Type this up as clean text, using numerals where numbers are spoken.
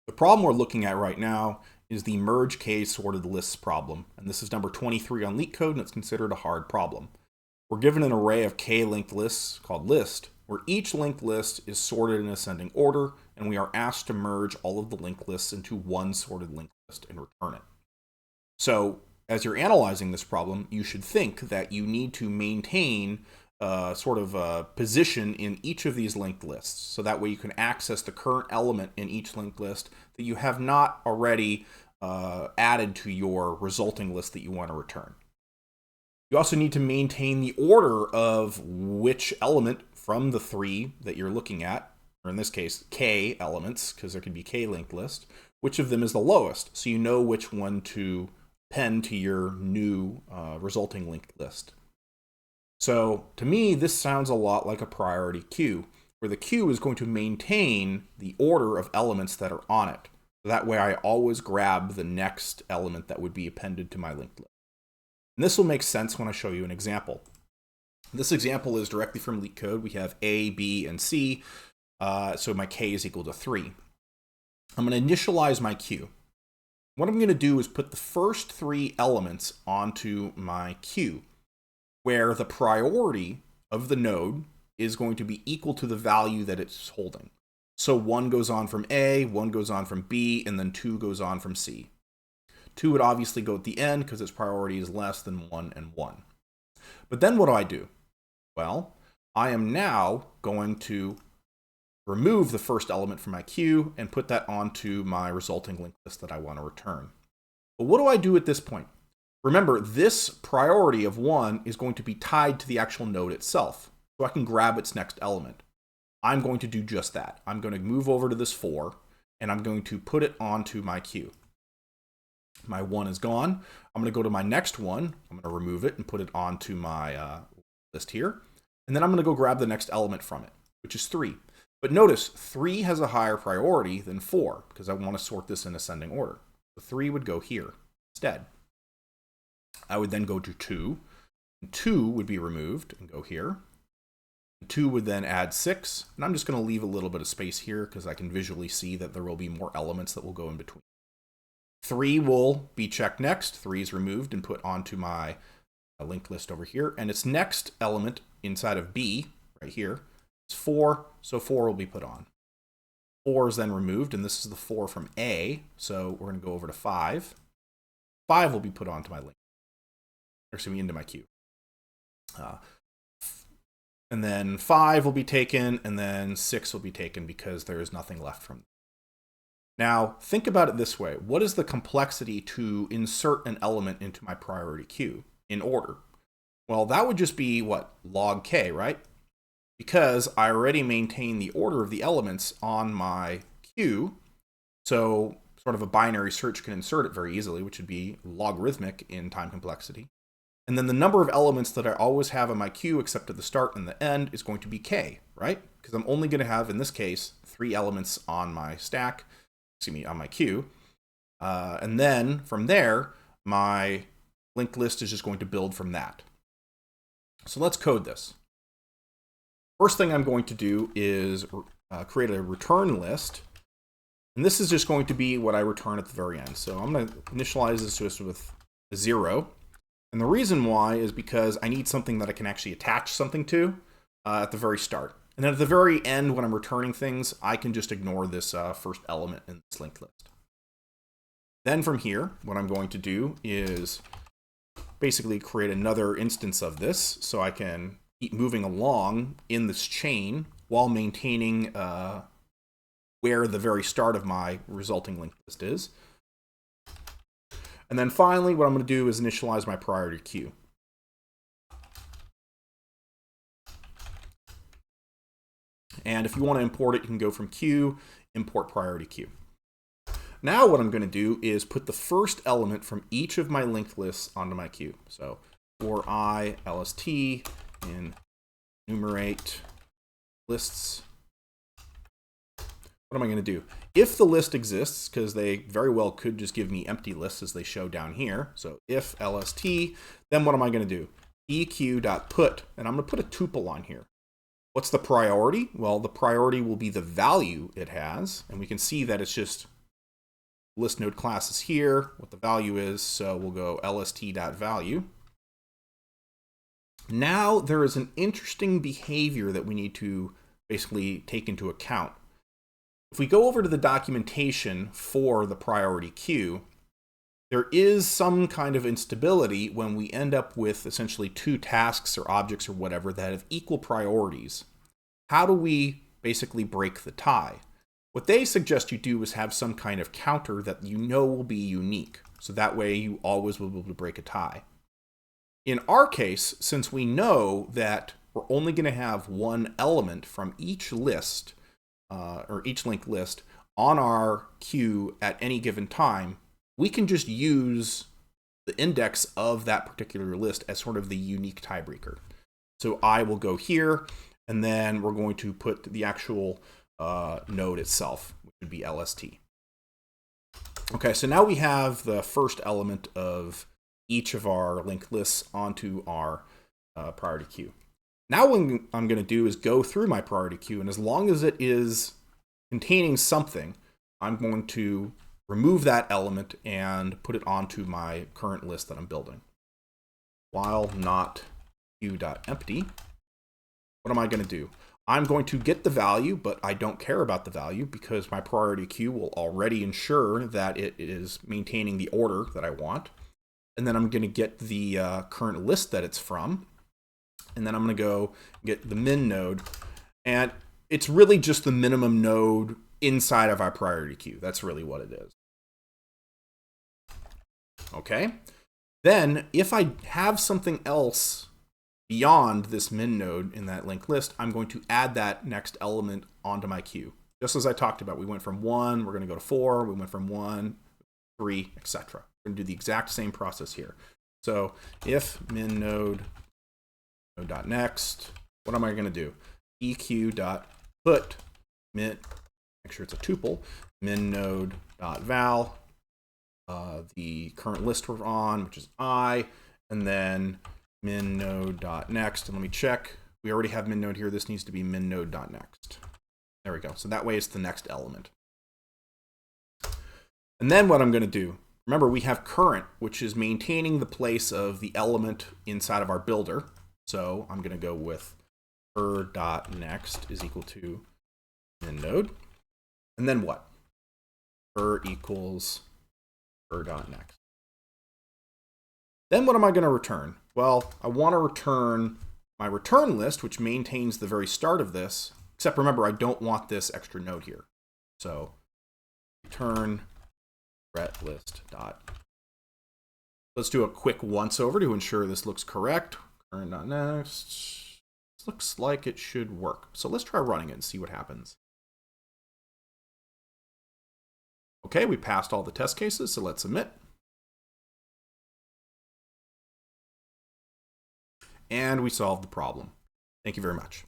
The problem we're looking at right now is the merge k sorted lists problem, and this is number 23 on Leetcode, and it's considered a hard problem. We're given an array of k linked lists called list, where each linked list is sorted in ascending order, and we are asked to merge all of the linked lists into one sorted linked list and return it. So, as you're analyzing this problem, you should think that you need to maintain sort of a position in each of these linked lists. So that way you can access the current element in each linked list that you have not already added to your resulting list that you want to return. You also need to maintain the order of which element from the three that you're looking at, or in this case, k elements, because there can be k linked list, which of them is the lowest, so you know which one to append to your new resulting linked list. So to me, this sounds a lot like a priority queue, where the queue is going to maintain the order of elements that are on it. So that way I always grab the next element that would be appended to my linked list. And this will make sense when I show you an example. This example is directly from Leetcode. We have A, B, and C, so my k is equal to 3. I'm going to initialize my queue. What I'm going to do is put the first 3 elements onto my queue, where the priority of the node is going to be equal to the value that it's holding. So 1 goes on from A, 1 goes on from B, and then 2 goes on from C. 2 would obviously go at the end because its priority is less than 1 and 1. But then what do? Well, I am now going to remove the first element from my queue and put that onto my resulting linked list that I want to return. But what do I do at this point? Remember, this priority of 1 is going to be tied to the actual node itself, so I can grab its next element. I'm going to do just that. I'm going to move over to this 4, and I'm going to put it onto my queue. My 1 is gone. I'm going to go to my next one. I'm going to remove it and put it onto my list here. And then I'm going to go grab the next element from it, which is 3. But notice, 3 has a higher priority than 4, because I want to sort this in ascending order. So 3 would go here instead. I would then go to 2. And 2 would be removed and go here. 2 would then add 6. And I'm just going to leave a little bit of space here because I can visually see that there will be more elements that will go in between. 3 will be checked next. 3 is removed and put onto my linked list over here. And its next element inside of B, right here, is 4. So 4 will be put on. 4 is then removed, and this is the 4 from A. So we're going to go over to 5. 5 will be put onto my link. Into my queue. And then 5 will be taken, and then 6 will be taken because there is nothing left from them. Now, think about it this way. What is the complexity to insert an element into my priority queue in order? Well, that would just be, what, log k, right? Because I already maintain the order of the elements on my queue, so sort of a binary search can insert it very easily, which would be logarithmic in time complexity. And then the number of elements that I always have in my queue, except at the start and the end, is going to be k, right? Because I'm only going to have, in this case, 3 elements on my stack, on my queue. And then from there, my linked list is just going to build from that. So let's code this. First thing I'm going to do is create a return list. And this is just going to be what I return at the very end. So I'm going to initialize this just with a 0. And the reason why is because I need something that I can actually attach something to at the very start. And then at the very end, when I'm returning things, I can just ignore this first element in this linked list. Then from here, what I'm going to do is basically create another instance of this so I can keep moving along in this chain while maintaining where the very start of my resulting linked list is. And then finally, what I'm going to do is initialize my priority queue. And if you want to import it, you can go from queue, import priority queue. Now what I'm going to do is put the first element from each of my linked lists onto my queue. So for I lst in enumerate lists. What am I going to do? If the list exists, because they very well could just give me empty lists as they show down here. So if lst, then what am I going to do? eq.put, and I'm going to put a tuple on here. What's the priority? Well, the priority will be the value it has, and we can see that it's just list node class is here, what the value is, so we'll go lst.value. Now there is an interesting behavior that we need to basically take into account. If we go over to the documentation for the priority queue, there is some kind of instability when we end up with essentially two tasks or objects or whatever that have equal priorities. How do we basically break the tie? What they suggest you do is have some kind of counter that you know will be unique. So that way you always will be able to break a tie. In our case, since we know that we're only going to have one element from each list, or each linked list, on our queue at any given time, we can just use the index of that particular list as sort of the unique tiebreaker. So I will go here, and then we're going to put the actual node itself, which would be LST. Okay, so now we have the first element of each of our linked lists onto our priority queue. Now what I'm going to do is go through my priority queue, and as long as it is containing something, I'm going to remove that element and put it onto my current list that I'm building. While not queue.empty, what am I going to do? I'm going to get the value, but I don't care about the value because my priority queue will already ensure that it is maintaining the order that I want. And then I'm going to get the current list that it's from. And then I'm going to go get the min node. And it's really just the minimum node inside of our priority queue. That's really what it is. Okay. Then if I have something else beyond this min node in that linked list, I'm going to add that next element onto my queue. Just as I talked about, we went from 1, we're going to go to 4, we went from 1, 3, etc. We're going to do the exact same process here. So if min node node.next, what am I going to do? eq.put min, make sure it's a tuple, min node.val, the current list we're on, which is I, and then min node.next. And let me check. We already have min node here. This needs to be min node.next. There we go. So that way it's the next element. And then what I'm going to do, remember we have current, which is maintaining the place of the element inside of our builder. So I'm going to go with per.next is equal to min node. And then what? Per equals per.next. Then what am I going to return? Well, I want to return my return list, which maintains the very start of this, except remember, I don't want this extra node here. So return ret list dot. Let's do a quick once over to ensure this looks correct. Current.next. This looks like it should work. So let's try running it and see what happens. Okay, we passed all the test cases, so let's submit. And we solved the problem. Thank you very much.